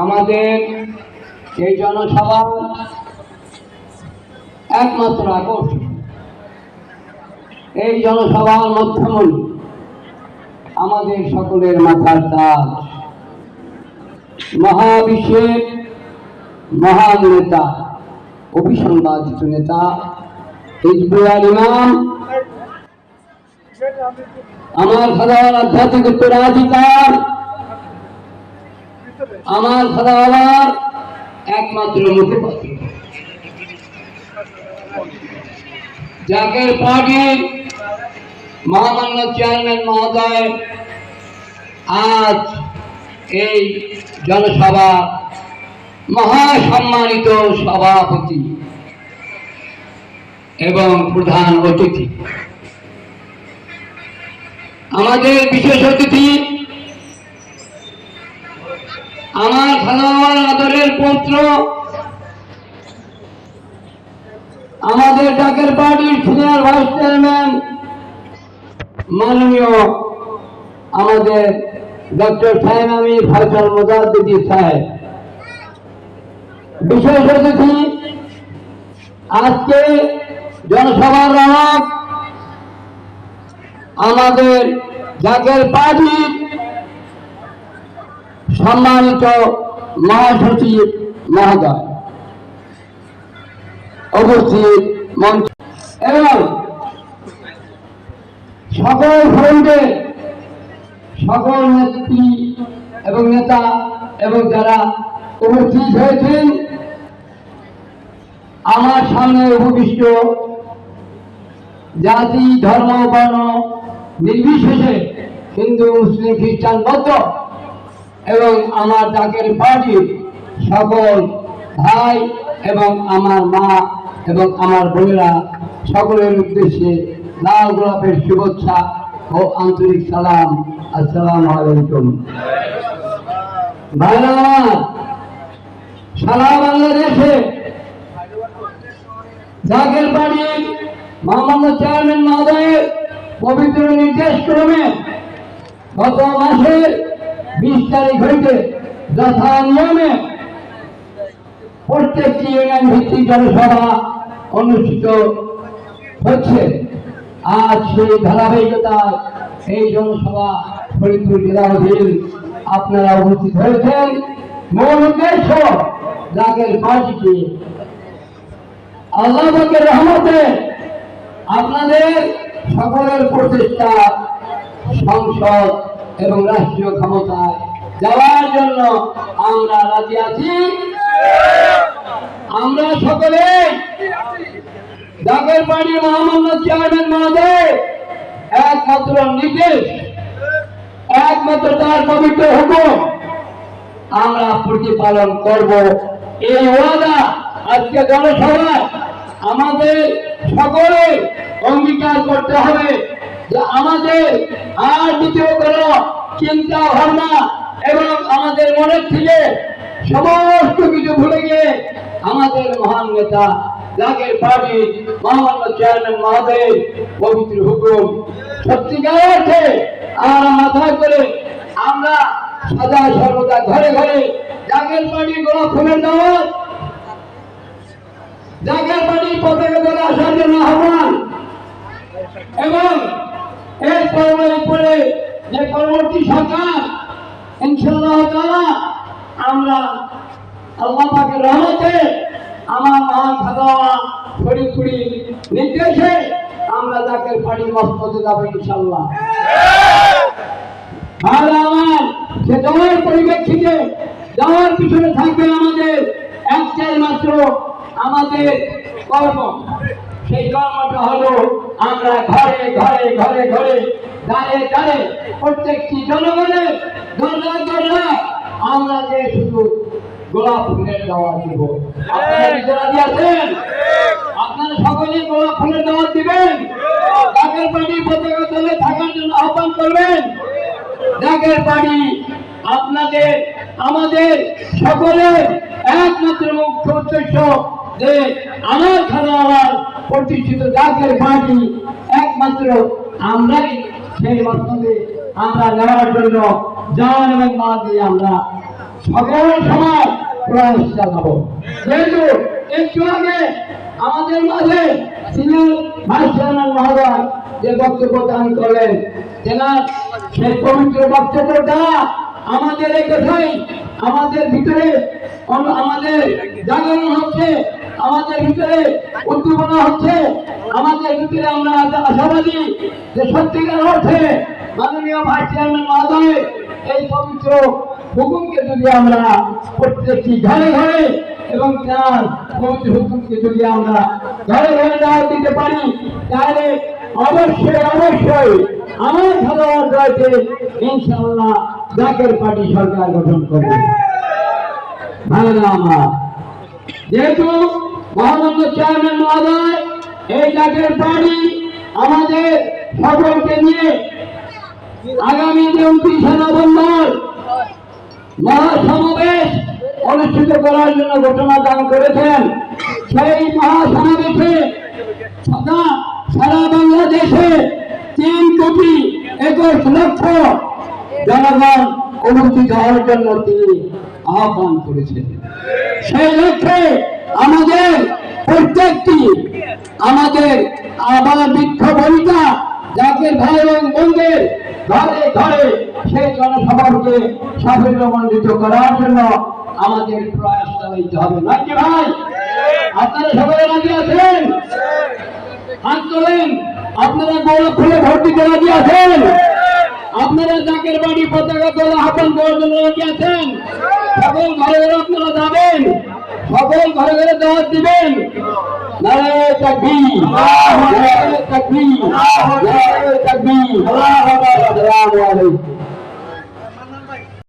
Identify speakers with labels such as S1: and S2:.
S1: আমাদের এই জনসভা একমাত্র আকর্ষণ, এই জনসভার মাধ্যমে আমাদের সকলের মাথার তাজ মহাবিশ্বের মহান নেতা, অভিসংবাদিত নেতা হিজবুল ইমাম, আমার খোদার আধ্যাত্মিক উত্তরাধিকার, আমার খোদার একমাত্র মুখপাত্র জাকের পার্টির মহামান্য চেয়ারম্যান মহোদয় আজ এই জনসভা মহাসম্মানিত সভাপতি এবং প্রধান অতিথি, আমাদের বিশেষ অতিথি আমার খালাওয়ার আদরের পুত্র, আমাদের জাকের পার্টির সিনিয়র ভাইস চেয়ারম্যান মাননীয় আমাদের ডক্টর সাহেব আমির ফয়সাল মুজাদ্দিদি সাহেব। বিশেষ অতিথি আজকে জনসভার রহক আমাদের জাকের পার্টির সম্মানিত মহাসচিব মহোদয় উপস্থিত মঞ্চ এবং সকল ফ্রন্টের সকল নেত্রী এবং নেতা এবং যারা উপস্থিত হয়েছেন, আমার সামনে উপবিষ্ট জাতি ধর্ম বর্ণ নির্বিশেষে হিন্দু মুসলিম খ্রিস্টান বৌদ্ধ এবং আমার জাকের পার্টির সকল ভাই এবং আমার মা এবং আমার বোনেরা, সকলের উদ্দেশ্যে লাল গোলাপের শুভেচ্ছা ও আন্তরিক সালাম। আসসালামু আলাইকুম। ভাইরা আমার, সারা বাংলাদেশে জাকের পার্টির মহামান্য চেয়ারম্যান মহোদয়ের পবিত্র নির্দেশ ক্রমে গত মাসের 20 তারিখ হইতে যথা নিয়মে প্রত্যেকটি ইউনিয়ন ভিত্তিক জনসভা অনুষ্ঠিত হচ্ছে। আজ সেই ধারাবাহিকতায় এই জনসভা ফরিদপুর জেলাধীন আপনারা উপস্থিত হয়েছেন। মূল উদ্দেশ্য জাকের পার্টিকে আল্লাহ পাকের রহমতে আপনাদের সকলের প্রচেষ্টা সংসদ এবং রাষ্ট্রীয় ক্ষমতায় যাওয়ার জন্য আমরা রাজি আছি। আমরা সকলে জাকের পার্টির মহামান্য চেয়ারম্যান মহোদয় একমাত্র নির্দেশ, একমাত্র তার পবিত্র হুকুম আমরা প্রতিপালন করব। এই ওয়াদা আজকে জনসভায় আমাদের সকলে অঙ্গীকার করতে হবে যে আমাদের আর দ্বিতীয় কোনো চিন্তা ভাবনা এবং আমাদের মনের থেকে সমস্ত কিছু ভুলে গিয়ে আমাদের মহান নেতা জাকের পার্টির মহামান্য চেয়ারম্যান মহোদয়ের পবিত্র হুকুম সত্যিকার অর্থে আমরা মাথায় করে আমরা সদা সর্বদা ঘরে ঘরে জাকের পার্টির গোলাপ ফুলের দাওয়াত, জাকের পার্টির পতাকা ধরে আসার জন্য আহ্বান এবং এর পরে যে পরবর্তী সরকার ইনশাআল্লাহ তাআলা আমরা আল্লাহ পাকের রহমতে আমার মহান খাদাওয়া ফরিদপুরি নির্দেশে আমরা জাকের পার্টির মসনদে যাব ইনশাআল্লাহ। আর আমার সে যাওয়ার পরিপ্রেক্ষিতে যাওয়ার পিছনে থাকবে আমাদের একটাই মাত্র আমাদের কর্ম। সেই কর্মটা হলো আমরা ঘরে ঘরে ঘরে ঘরে দাঁড়ে দাঁড়ে প্রত্যেকটি জনগণের দরজা দরজা আমরা যে শুধু গোলাপ ফুলের দাওয়াত দিব। আপনারা দিয়েছেন, আপনারা সকলে গোলাপ ফুলের দাওয়াত দিবেন, জাকের পার্টির পতাকা তলে থাকার জন্য আহ্বান করবেন। জাকের পার্টি আপনাদের আমাদের সকলের একমাত্র মুখ্য উদ্দেশ্য যে আমার খানাওয়ার প্রতিষ্ঠিত জাকের পার্টি একমাত্র আমরাই সেই মসনদে আমরা নেওয়ার জন্য জান এবং মাল দিয়ে আমরা সকল সময় প্রয়াস চালাবো। যেহেতু একটু আগে আমাদের মাঝে সিনিয়র ভাইস চেয়ারম্যান মহোদয় যে বক্তব্য দান করলেন, তেনার সেই পবিত্র বক্তব্যটা আমাদের এই কথাই আমাদের ভিতরে আমাদের জাগরণ হচ্ছে, আমাদের ভিতরে উদ্দীপনা হচ্ছে, আমাদের ভিতরে আমরা আশাবাদী যে সত্যিকার অর্থে মাননীয় ভাইস চেয়ারম্যান মহোদয় এই পবিত্র হুকুমকে যদি আমরা প্রত্যেকটি ঘরে ঘরে এবং তার পবিত্র হুকুমকে যদি আমরা ঘরে ঘরে দাওয়াত দিতে পারি, তাহলে অবশ্যই অবশ্যই আমার ধারণা রয়েছে ইনশাআল্লাহ জাকের পার্টি সরকার গঠন করবে। ভালো না আমার, যেহেতু মহামান্য চেয়ারম্যান মহোদয় এই জাকের পার্টি আমাদের সকলকে নিয়ে আগামী 29 নভেম্বর মহাসমাবেশ অনুষ্ঠিত করার জন্য ঘোষণা দান করেছেন। সেই মহাসমাবেশে সারা বাংলাদেশে 3,21,00,000 জনগণ উপস্থিত হওয়ার জন্য তিনি আহ্বান করেছেন। সেই লক্ষ্যে আমাদের প্রত্যেকটি আমাদের আবার বৃক্ষবনিতা জাকের ভাই এবং বোনদের ঘরে ঘরে সেই জনসভাকে সাফল্যমণ্ডিত করার জন্য আমাদের প্রয়াস চালাইতে হবে, নাকি ভাই? আপনারা সকলে রাজি আছেন? হাত তোলেন। আপনারা গোলাপ ফুলে ভোট দিতে রাজি আছেন? আপনারা জাকের বাড়ি পতাকা তোলা আহ্বান করার জন্য রাজি আছেন? সকল ঘরে ঘরে আপনারা যাবেন, সকল ঘরে ঘরে দাওয়াত দিবেন। নারায়ে তাকবীর, নারায়ে তাকবীর, নারায়ে তাকবীর। আসসালামু আলাইকুম।